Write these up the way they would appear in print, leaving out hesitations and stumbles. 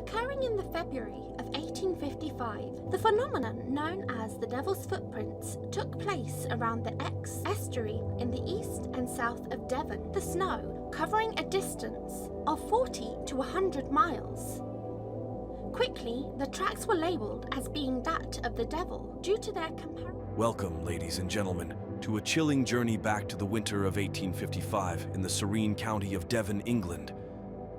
Occurring in the February of 1855, the phenomenon known as the Devil's Footprints took place around the Exe estuary in the east and south of Devon, the snow covering a distance of 40 to 100 miles. Quickly, the tracks were labelled as being that of the devil due to their comparison. Welcome, ladies and gentlemen, to a chilling journey back to the winter of 1855 in the serene county of Devon, England.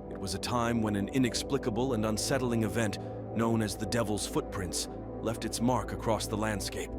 It was a time when an inexplicable and unsettling event known as the Devil's Footprints left its mark across the landscape.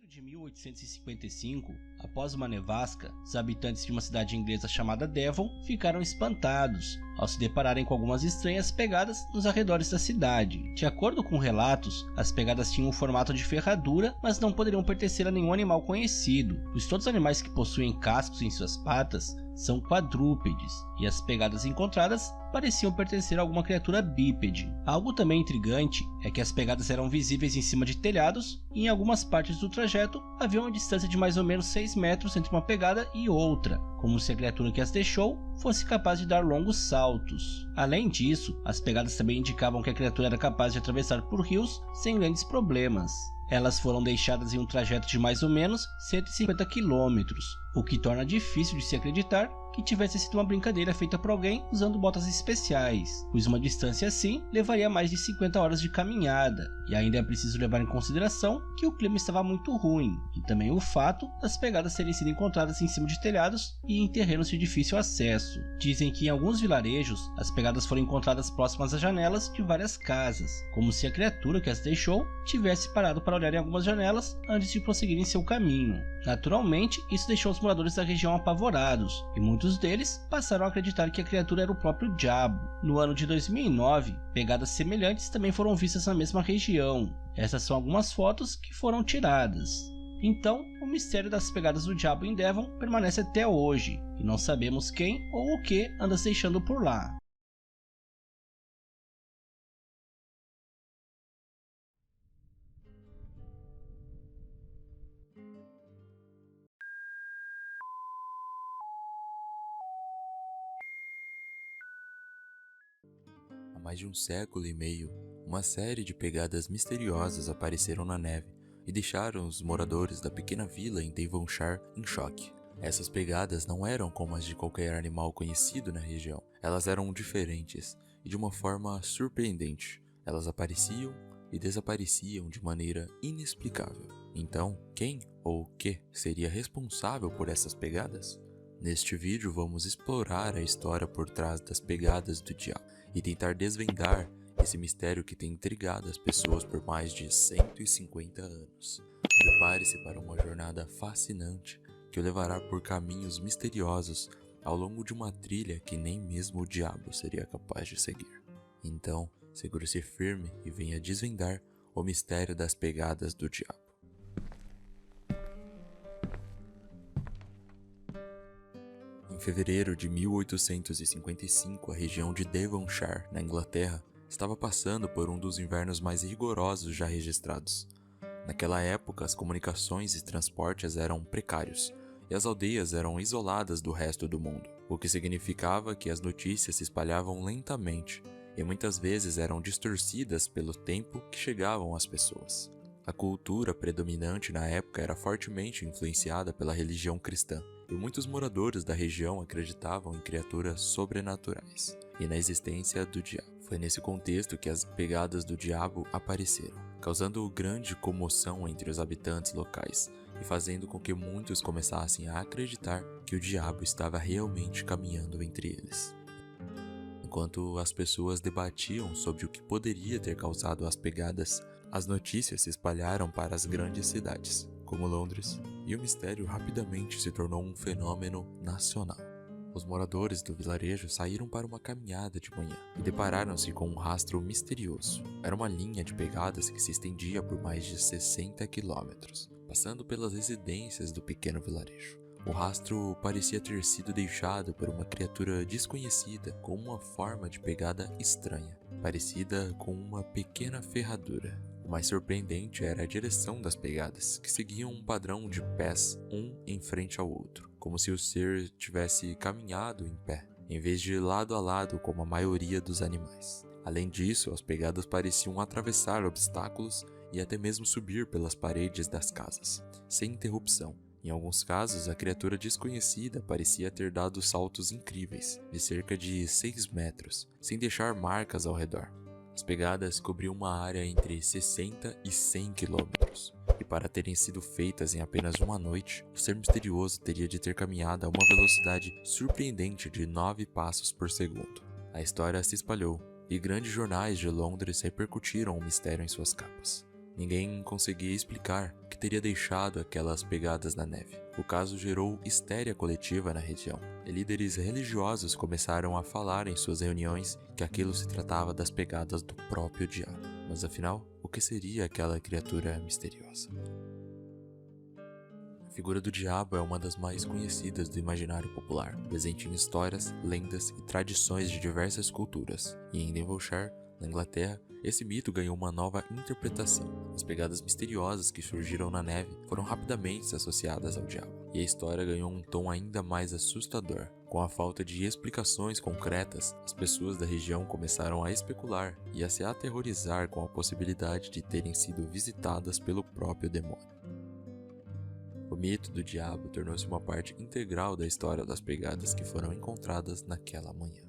De 1855, após uma nevasca, os habitantes de uma cidade inglesa chamada Devon ficaram espantados ao se depararem com algumas estranhas pegadas nos arredores da cidade. De acordo com relatos, as pegadas tinham um formato de ferradura, mas não poderiam pertencer a nenhum animal conhecido, pois todos os animais que possuem cascos em suas patas são quadrúpedes, e as pegadas encontradas pareciam pertencer a alguma criatura bípede. Algo também intrigante é que as pegadas eram visíveis em cima de telhados, e em algumas partes do trajeto havia uma distância de mais ou menos 6 metros entre uma pegada e outra, como se a criatura que as deixou fosse capaz de dar longos saltos. Além disso, as pegadas também indicavam que a criatura era capaz de atravessar por rios sem grandes problemas. Elas foram deixadas em um trajeto de mais ou menos 150 quilômetros, o que torna difícil de se acreditar que tivesse sido uma brincadeira feita por alguém usando botas especiais, pois uma distância assim levaria mais de 50 horas de caminhada, e ainda é preciso levar em consideração que o clima estava muito ruim, e também o fato das pegadas terem sido encontradas em cima de telhados e em terrenos de difícil acesso. Dizem que em alguns vilarejos as pegadas foram encontradas próximas às janelas de várias casas, como se a criatura que as deixou tivesse parado para olhar em algumas janelas antes de prosseguir em seu caminho. Naturalmente, isso deixou os moradores da região apavorados, e muitos deles passaram a acreditar que a criatura era o próprio diabo. No ano de 2009, pegadas semelhantes também foram vistas na mesma região. Essas são algumas fotos que foram tiradas. Então, o mistério das pegadas do diabo em Devon permanece até hoje, e não sabemos quem ou o que anda se deixando por lá. Há mais de um século e meio, uma série de pegadas misteriosas apareceram na neve e deixaram os moradores da pequena vila em Devonshire em choque. Essas pegadas não eram como as de qualquer animal conhecido na região. Elas eram diferentes e de uma forma surpreendente. Elas apareciam e desapareciam de maneira inexplicável. Então, quem ou o que seria responsável por essas pegadas? Neste vídeo vamos explorar a história por trás das pegadas do diabo e tentar desvendar esse mistério que tem intrigado as pessoas por mais de 150 anos. Prepare-se para uma jornada fascinante que o levará por caminhos misteriosos ao longo de uma trilha que nem mesmo o diabo seria capaz de seguir. Então, segure-se firme e venha desvendar o mistério das pegadas do diabo. Em fevereiro de 1855, a região de Devonshire, na Inglaterra, estava passando por um dos invernos mais rigorosos já registrados. Naquela época, as comunicações e transportes eram precários, e as aldeias eram isoladas do resto do mundo, o que significava que as notícias se espalhavam lentamente, e muitas vezes eram distorcidas pelo tempo que chegavam às pessoas. A cultura predominante na época era fortemente influenciada pela religião cristã, e muitos moradores da região acreditavam em criaturas sobrenaturais e na existência do diabo. Foi nesse contexto que as pegadas do diabo apareceram, causando grande comoção entre os habitantes locais e fazendo com que muitos começassem a acreditar que o diabo estava realmente caminhando entre eles. Enquanto as pessoas debatiam sobre o que poderia ter causado as pegadas, as notícias se espalharam para as grandes cidades, como Londres, e o mistério rapidamente se tornou um fenômeno nacional. Os moradores do vilarejo saíram para uma caminhada de manhã e depararam-se com um rastro misterioso. Era uma linha de pegadas que se estendia por mais de 60 quilômetros, passando pelas residências do pequeno vilarejo. O rastro parecia ter sido deixado por uma criatura desconhecida com uma forma de pegada estranha, parecida com uma pequena ferradura. O mais surpreendente era a direção das pegadas, que seguiam um padrão de pés um em frente ao outro, como se o ser tivesse caminhado em pé, em vez de lado a lado como a maioria dos animais. Além disso, as pegadas pareciam atravessar obstáculos e até mesmo subir pelas paredes das casas, sem interrupção. Em alguns casos, a criatura desconhecida parecia ter dado saltos incríveis, de cerca de 6 metros, sem deixar marcas ao redor. As pegadas cobriam uma área entre 60 e 100 quilômetros, e para terem sido feitas em apenas uma noite, o ser misterioso teria de ter caminhado a uma velocidade surpreendente de 9 passos por segundo. A história se espalhou, e grandes jornais de Londres repercutiram o mistério em suas capas. Ninguém conseguia explicar o que teria deixado aquelas pegadas na neve. O caso gerou histeria coletiva na região, e líderes religiosos começaram a falar em suas reuniões que aquilo se tratava das pegadas do próprio diabo. Mas afinal, o que seria aquela criatura misteriosa? A figura do diabo é uma das mais conhecidas do imaginário popular, presente em histórias, lendas e tradições de diversas culturas, e em Devonshire, na Inglaterra, esse mito ganhou uma nova interpretação. As pegadas misteriosas que surgiram na neve foram rapidamente associadas ao diabo, e a história ganhou um tom ainda mais assustador. Com a falta de explicações concretas, as pessoas da região começaram a especular e a se aterrorizar com a possibilidade de terem sido visitadas pelo próprio demônio. O mito do diabo tornou-se uma parte integral da história das pegadas que foram encontradas naquela manhã.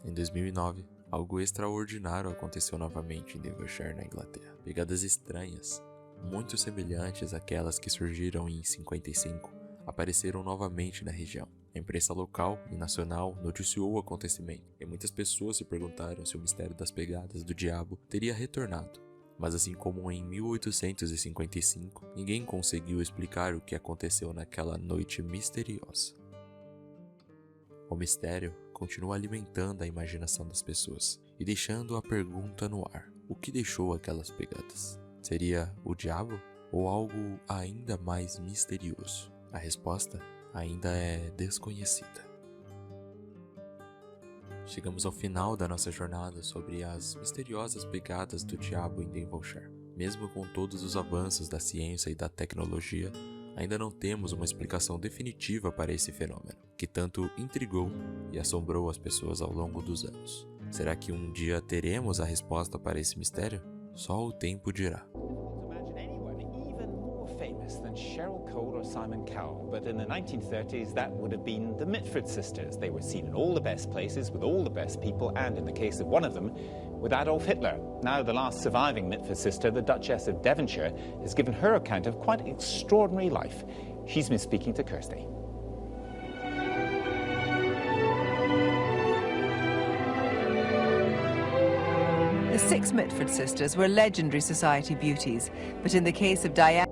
Em 2009, algo extraordinário aconteceu novamente em Devonshire, na Inglaterra. Pegadas estranhas, muito semelhantes àquelas que surgiram em 55, apareceram novamente na região. A imprensa local e nacional noticiou o acontecimento, e muitas pessoas se perguntaram se o mistério das pegadas do diabo teria retornado. Mas assim como em 1855, ninguém conseguiu explicar o que aconteceu naquela noite misteriosa. O mistério continua alimentando a imaginação das pessoas e deixando a pergunta no ar: o que deixou aquelas pegadas? Seria o diabo ou algo ainda mais misterioso? A resposta ainda é desconhecida. Chegamos ao final da nossa jornada sobre as misteriosas pegadas do diabo em Devonshire. Mesmo com todos os avanços da ciência e da tecnologia, ainda não temos uma explicação definitiva para esse fenômeno, que tanto intrigou e assombrou as pessoas ao longo dos anos. Será que um dia teremos a resposta para esse mistério? Só o tempo dirá. Than Cheryl Cole or Simon Cowell, but in the 1930s that would have been the Mitford sisters. They were seen in all the best places with all the best people, and in the case of one of them, with Adolf Hitler. Now the last surviving Mitford sister, the Duchess of Devonshire, has given her account of quite an extraordinary life. She's been speaking to Kirsty. The 6 Mitford sisters were legendary society beauties, but in the case of Diana